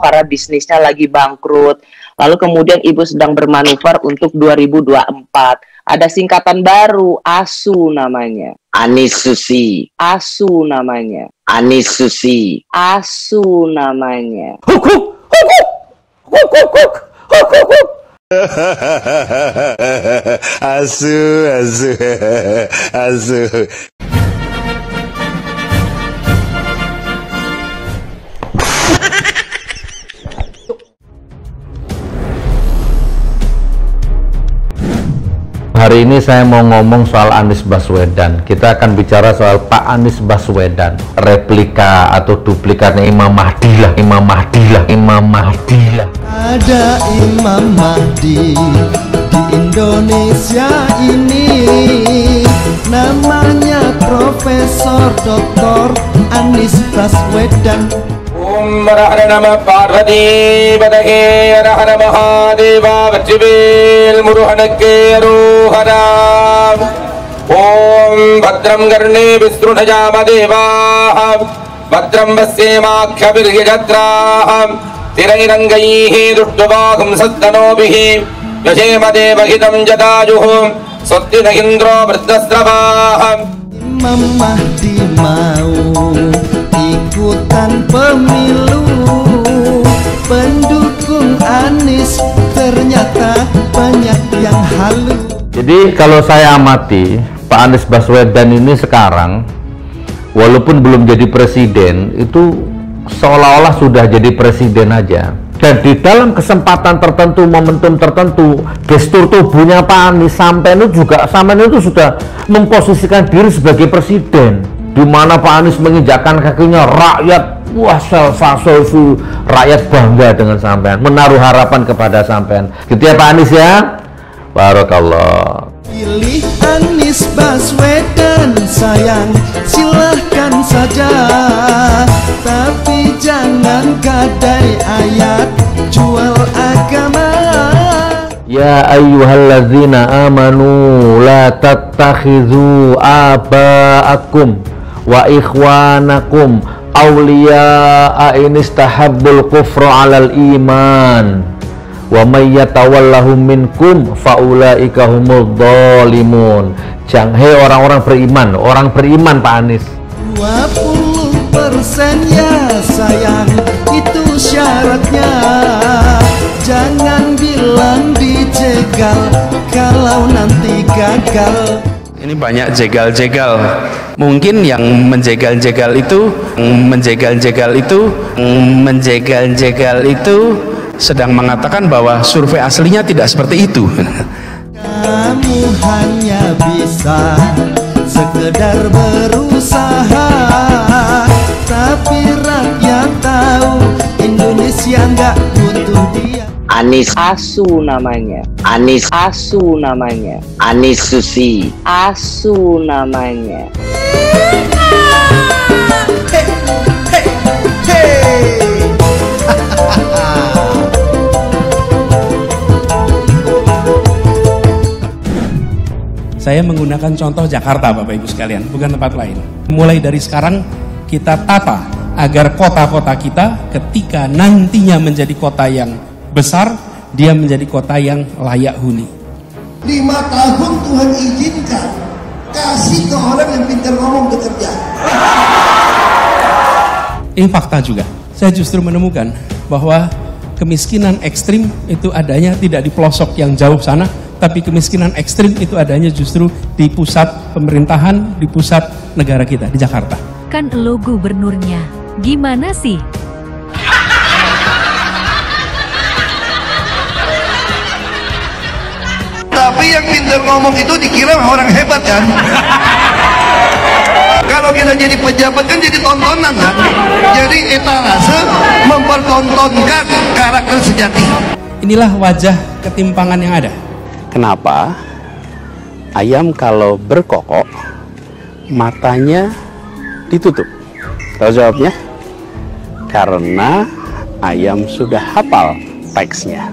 karena bisnisnya lagi bangkrut. Lalu kemudian ibu sedang bermanuver untuk 2024. Ada singkatan baru, ASU namanya. Anis Susi. ASU namanya. Anis Susi. ASU namanya. Huk huk huk huk huk huk huk huk huk. Asu, asu, asu. Hari ini saya mau ngomong soal Anies Baswedan. Kita akan bicara soal Pak Anies Baswedan, replika atau duplikatnya Imam Mahdi lah, Imam Mahdi lah, Imam Mahdi lah. Ada Imam Mahdi di Indonesia ini, namanya Profesor Dr. Anies Baswedan. Nama Parvati Badahe Arahana Mahadeva Vajivel Muruhanake Ruhanam. Om Bhadram Garne Visrunajama Deva Bhadram Vasyemakhya Virgijatra Tirairangai Duttavahum Sattanobihi Yashema Devahitam Jatajuhum Sattina Indra Vardasravaham. Imam Mahdi mau ikutan pemilu, pendukung Anies ternyata banyak yang halu. Jadi kalau saya amati, Pak Anies Baswedan ini sekarang walaupun belum jadi presiden, itu seolah-olah sudah jadi presiden aja. Dan di dalam kesempatan tertentu, momentum tertentu, gestur tubuhnya Pak Anies sampai itu sudah memposisikan diri sebagai presiden, di mana Pak Anies menginjakkan kakinya, rakyat wah self-assurance, rakyat bangga dengan sampean, menaruh harapan kepada sampean. Gitu ya Pak Anies ya. Barakallah. Pilih Anies Baswedan sayang, silahkan saja, tapi jangan gadai ayat jual agama. Ya ayyuhalladzina amanu la tattakhidhu aba'akum wa ikhwanakum awliya'a in istahabbul kufra 'alal iman wa may yatawallahum minkum faulaika humudz dzalimun. Hei orang beriman Pak Anies. 20% ya sayang, itu syaratnya. Jangan bilang dijegal kalau nanti gagal. Ini banyak jegal-jegal. Mungkin yang menjegal-jegal itu sedang mengatakan bahwa survei aslinya tidak seperti itu. Kamu hanya bisa sekedar berusaha, tapi rakyat tahu Indonesia nggak butuh dia. Anis ASU namanya. Anis ASU namanya. Anis Susi. ASU namanya. Saya menggunakan contoh Jakarta Bapak Ibu sekalian, bukan tempat lain. Mulai dari sekarang kita tata agar kota-kota kita ketika nantinya menjadi kota yang besar, dia menjadi kota yang layak huni. 5 tahun Tuhan izinkan, kasih ke orang yang pintar ngomong bekerja. Ini fakta juga. Saya justru menemukan bahwa kemiskinan ekstrim itu adanya tidak di pelosok yang jauh sana, tapi kemiskinan ekstrim itu adanya justru di pusat pemerintahan, di pusat negara kita, di Jakarta. Kan lo gubernurnya, gimana sih? Tapi yang pintar ngomong itu dikira orang hebat kan? Kalau kita jadi pejabat kan jadi tontonan kan? Jadi etalase mempertontonkan karakter sejati. Inilah wajah ketimpangan yang ada. Kenapa ayam kalau berkokok matanya ditutup? Tahu jawabnya? Karena ayam sudah hafal teksnya.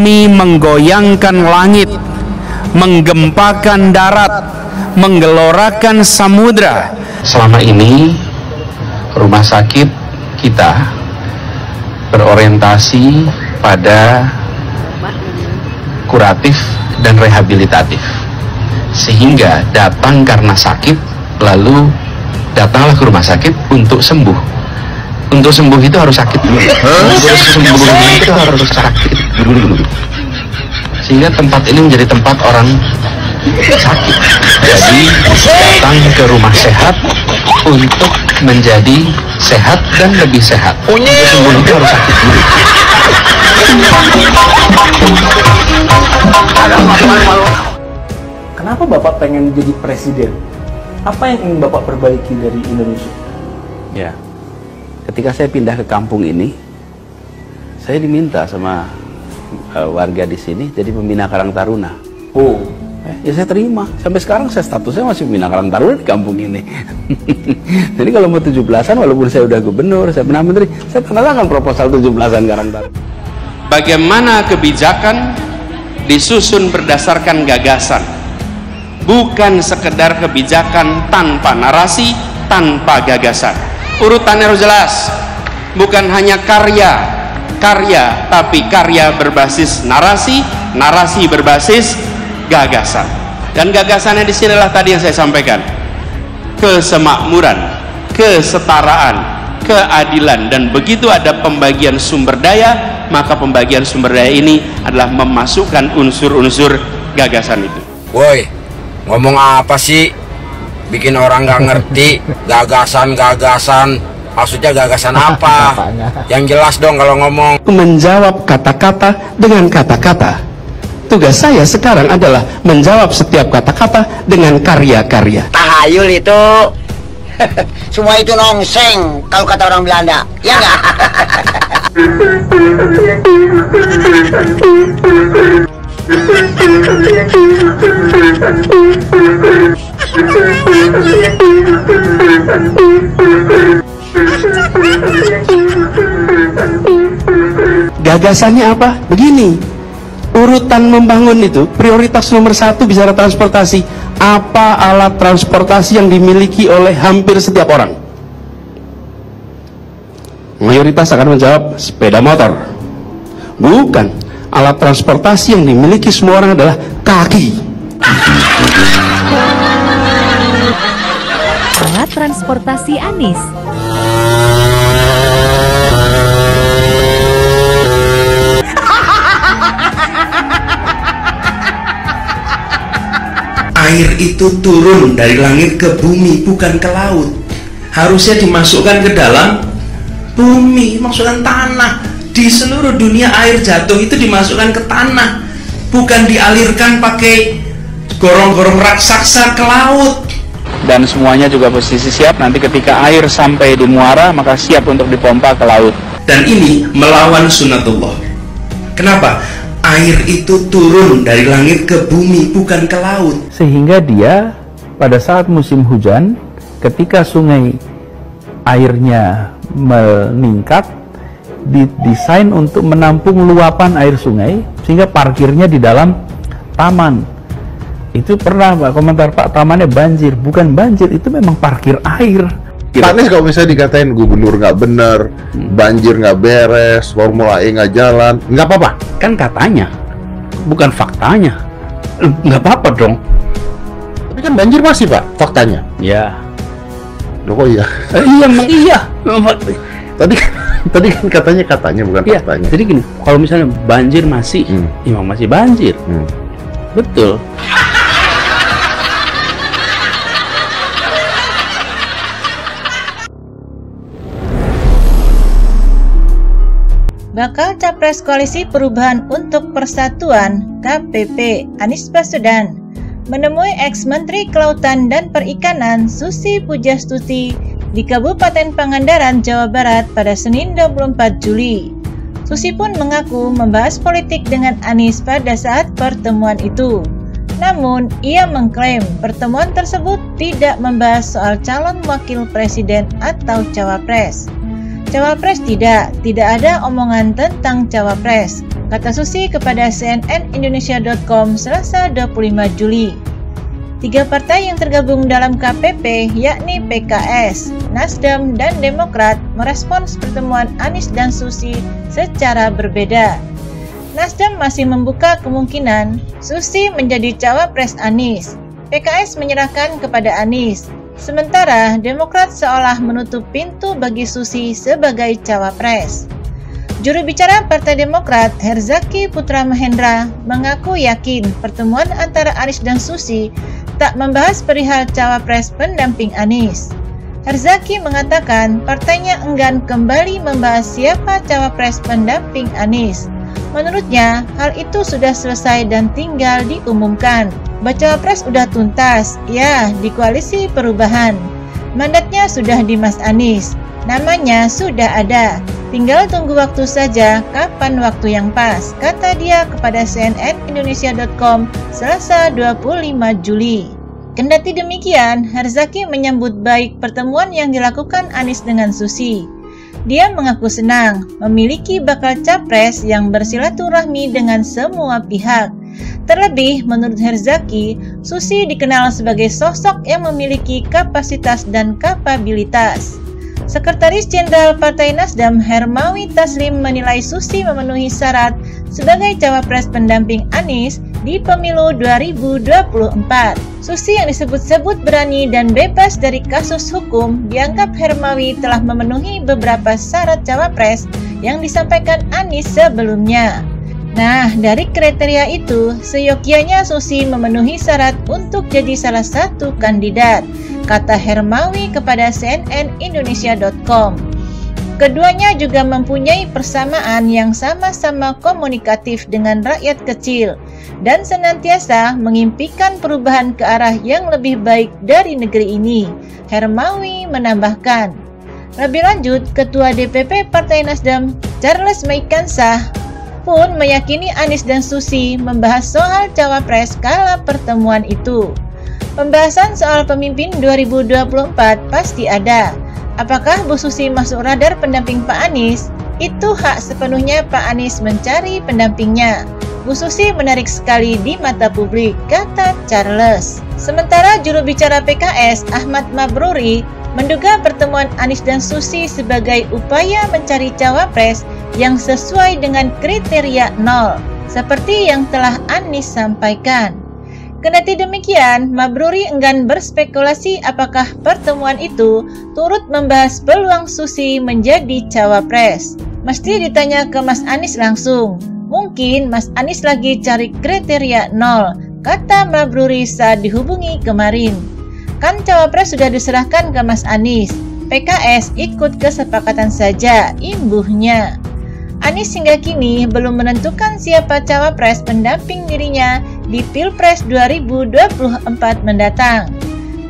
Kami menggoyangkan langit, menggempakan darat, menggelorakan samudra. Selama ini rumah sakit kita berorientasi pada kuratif dan rehabilitatif, sehingga datang karena sakit lalu datanglah ke rumah sakit untuk sembuh. Untuk sembuh itu harus sakit dulu. Untuk sembuh itu harus sakit dulu. Sehingga tempat ini menjadi tempat orang sakit. Jadi datang ke rumah sehat untuk menjadi sehat dan lebih sehat. Untuk sembuh itu harus sakit dulu. Kenapa Bapak pengen jadi presiden? Apa yang ingin Bapak perbaiki dari Indonesia? Ya, ketika saya pindah ke kampung ini, saya diminta sama warga di sini jadi pembina Karang Taruna. Oh, ya saya terima. Sampai sekarang saya statusnya masih pembina Karang Taruna di kampung ini. Jadi kalau mau 17-an, walaupun saya udah gubernur, saya pernah menteri, saya tanda tangan proposal 17-an Karang Taruna. Bagaimana kebijakan disusun berdasarkan gagasan, bukan sekedar kebijakan tanpa narasi, tanpa gagasan. Urutannya harus jelas, bukan hanya karya, tapi karya berbasis narasi, narasi berbasis gagasan. Dan gagasannya di sinilah tadi yang saya sampaikan: kesemakmuran, kesetaraan, keadilan. Dan begitu ada pembagian sumber daya, maka pembagian sumber daya ini adalah memasukkan unsur-unsur gagasan itu. Woi, ngomong apa sih? Bikin orang nggak ngerti. Gagasan, maksudnya gagasan apa? Yang jelas dong kalau ngomong. Menjawab kata-kata dengan kata-kata. Tugas saya sekarang adalah menjawab setiap kata-kata dengan karya-karya. Tahayul itu semua itu nongseng kalau kata orang Belanda, ya nggak? Gagasannya apa? Begini, urutan membangun itu prioritas nomor 1 bicara transportasi. Apa alat transportasi yang dimiliki oleh hampir setiap orang? Mayoritas akan menjawab sepeda motor. Bukan. Alat transportasi yang dimiliki semua orang adalah kaki. Alat transportasi Anies. Air itu turun dari langit ke bumi, bukan ke laut. Harusnya dimasukkan ke dalam bumi, masukkan tanah. Di seluruh dunia air jatuh itu dimasukkan ke tanah, bukan dialirkan pakai gorong-gorong raksasa ke laut. Dan semuanya juga posisi siap, nanti ketika air sampai di muara maka siap untuk dipompa ke laut. Dan ini melawan sunnatullah. Kenapa? Air itu turun dari langit ke bumi, bukan ke laut. Sehingga dia pada saat musim hujan, ketika sungai airnya meningkat, didesain untuk menampung luapan air sungai, sehingga parkirnya di dalam taman. Itu pernah Pak komentar, Pak, tamannya banjir. Bukan banjir, itu memang parkir air. Pak Anies kalau misalnya dikatain gubernur nggak bener, banjir nggak beres, Formula E nggak jalan, nggak apa-apa? Kan katanya, bukan faktanya. Nggak apa-apa dong. Tapi kan banjir masih, Pak, faktanya. Ya. Loh kok iya? Iya, emang iya. Tadi kan katanya bukan ya, faktanya. Jadi gini, kalau misalnya banjir masih, emang masih banjir. Betul. Bakal Capres Koalisi Perubahan untuk Persatuan KPP Anies Baswedan menemui ex-Menteri Kelautan dan Perikanan Susi Pujastuti di Kabupaten Pangandaran, Jawa Barat pada Senin 24 Juli. Susi pun mengaku membahas politik dengan Anies pada saat pertemuan itu. Namun, ia mengklaim pertemuan tersebut tidak membahas soal calon wakil presiden atau cawapres. Cawapres tidak ada omongan tentang cawapres, kata Susi kepada cnnindonesia.com Selasa 25 Juli. 3 partai yang tergabung dalam KPP yakni PKS, Nasdem, dan Demokrat merespons pertemuan Anies dan Susi secara berbeda. Nasdem masih membuka kemungkinan Susi menjadi cawapres Anies. PKS menyerahkan kepada Anies. Sementara Demokrat seolah menutup pintu bagi Susi sebagai cawapres. Juru bicara Partai Demokrat, Herzaki Putra Mahendra, mengaku yakin pertemuan antara Anies dan Susi tak membahas perihal cawapres pendamping Anies. Herzaki mengatakan partainya enggan kembali membahas siapa cawapres pendamping Anies. Menurutnya, hal itu sudah selesai dan tinggal diumumkan. Baca pres udah tuntas, ya, di Koalisi Perubahan. Mandatnya sudah di Mas Anies, namanya sudah ada. Tinggal tunggu waktu saja kapan waktu yang pas, kata dia kepada cnnindonesia.com Selasa 25 Juli. Kendati demikian, Herzaki menyambut baik pertemuan yang dilakukan Anies dengan Susi. Dia mengaku senang memiliki bakal capres yang bersilaturahmi dengan semua pihak. Terlebih, menurut Herzaki, Susi dikenal sebagai sosok yang memiliki kapasitas dan kapabilitas. Sekretaris Jenderal Partai Nasdem Hermawi Taslim menilai Susi memenuhi syarat sebagai cawapres pendamping Anies di pemilu 2024. Susi yang disebut-sebut berani dan bebas dari kasus hukum dianggap Hermawi telah memenuhi beberapa syarat cawapres yang disampaikan Anies sebelumnya. Nah, dari kriteria itu, seyogyanya Susi memenuhi syarat untuk jadi salah satu kandidat, kata Hermawi kepada cnnindonesia.com. Keduanya juga mempunyai persamaan yang sama-sama komunikatif dengan rakyat kecil dan senantiasa mengimpikan perubahan ke arah yang lebih baik dari negeri ini, Hermawi menambahkan. Lebih lanjut, Ketua DPP Partai Nasdem, Charles Meikansa, pun meyakini Anies dan Susi membahas soal cawapres kala pertemuan itu. Pembahasan soal pemimpin 2024 pasti ada. Apakah Bu Susi masuk radar pendamping Pak Anies? Itu hak sepenuhnya Pak Anies mencari pendampingnya. Bu Susi menarik sekali di mata publik, kata Charles. Sementara juru bicara PKS Ahmad Mabruri menduga pertemuan Anies dan Susi sebagai upaya mencari cawapres yang sesuai dengan kriteria 0, seperti yang telah Anies sampaikan. Kendati demikian, Mabruri enggan berspekulasi apakah pertemuan itu turut membahas peluang Susi menjadi cawapres. Mesti ditanya ke Mas Anies langsung. Mungkin Mas Anies lagi cari kriteria 0, kata Mabruri saat dihubungi kemarin. Kan cawapres sudah diserahkan ke Mas Anies. PKS ikut kesepakatan saja, imbuhnya. Anies hingga kini belum menentukan siapa cawapres pendamping dirinya di Pilpres 2024 mendatang.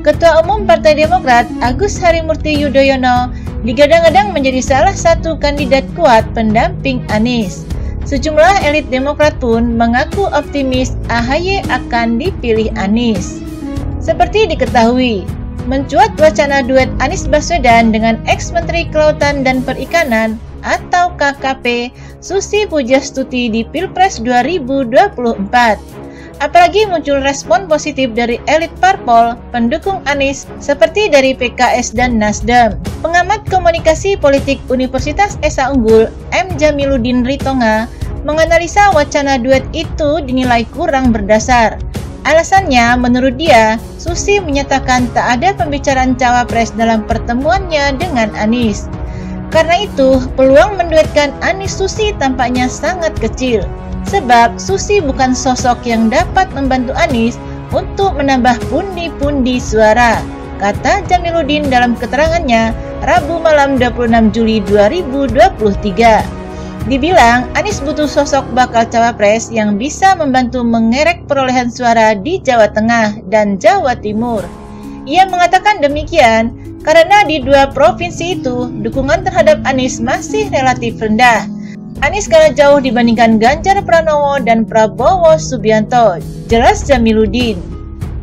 Ketua Umum Partai Demokrat Agus Harimurti Yudhoyono digadang-gadang menjadi salah satu kandidat kuat pendamping Anies. Sejumlah elit Demokrat pun mengaku optimis AHY akan dipilih Anies. Seperti diketahui, mencuat wacana duet Anies Baswedan dengan ex-Menteri Kelautan dan Perikanan atau KKP Susi Pujastuti di Pilpres 2024. Apalagi muncul respon positif dari elit parpol pendukung Anies seperti dari PKS dan Nasdem. Pengamat komunikasi politik Universitas Esa Unggul M. Jamiluddin Ritonga menganalisa wacana duet itu dinilai kurang berdasar. Alasannya, menurut dia, Susi menyatakan tak ada pembicaraan cawapres dalam pertemuannya dengan Anies. Karena itu, peluang menduetkan Anies Susi tampaknya sangat kecil. Sebab Susi bukan sosok yang dapat membantu Anies untuk menambah pundi-pundi suara, kata Jamiluddin dalam keterangannya Rabu malam 26 Juli 2023. Dibilang Anies butuh sosok bakal cawapres yang bisa membantu mengerek perolehan suara di Jawa Tengah dan Jawa Timur. Ia mengatakan demikian karena di dua provinsi itu dukungan terhadap Anies masih relatif rendah. Anies kalah jauh dibandingkan Ganjar Pranowo dan Prabowo Subianto, jelas Jamiluddin.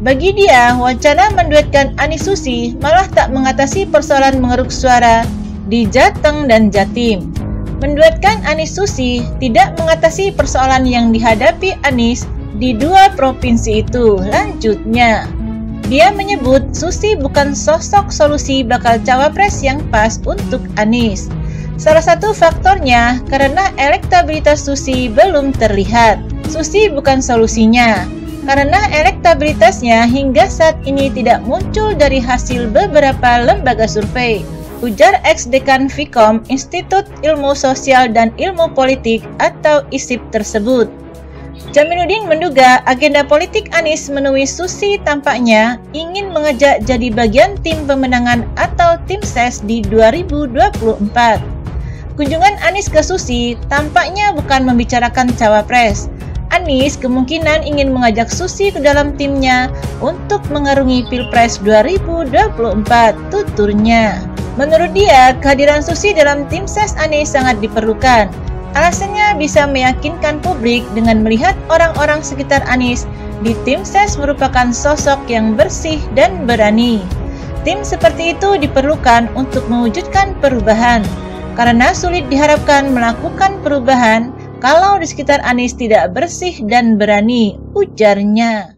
Bagi dia, wacana menduetkan Anies Susi malah tak mengatasi persoalan mengeruk suara di Jateng dan Jatim. Menduetkan Anies Susi tidak mengatasi persoalan yang dihadapi Anies di dua provinsi itu. Lanjutnya, dia menyebut Susi bukan sosok solusi bakal cawapres yang pas untuk Anies. Salah satu faktornya karena elektabilitas Susi belum terlihat. Susi bukan solusinya, karena elektabilitasnya hingga saat ini tidak muncul dari hasil beberapa lembaga survei, ujar ex-dekan Vkom Institut Ilmu Sosial dan Ilmu Politik atau ISIP tersebut. Jaminuddin menduga agenda politik Anies menemui Susi tampaknya ingin mengajak jadi bagian tim pemenangan atau tim ses di 2024. Kunjungan Anies ke Susi tampaknya bukan membicarakan cawapres. Anies kemungkinan ingin mengajak Susi ke dalam timnya untuk mengarungi Pilpres 2024, tuturnya. Menurut dia, kehadiran Susi dalam tim ses Anies sangat diperlukan. Alasannya bisa meyakinkan publik dengan melihat orang-orang sekitar Anies di tim ses merupakan sosok yang bersih dan berani. Tim seperti itu diperlukan untuk mewujudkan perubahan, karena sulit diharapkan melakukan perubahan kalau di sekitar Anies tidak bersih dan berani, ujarnya.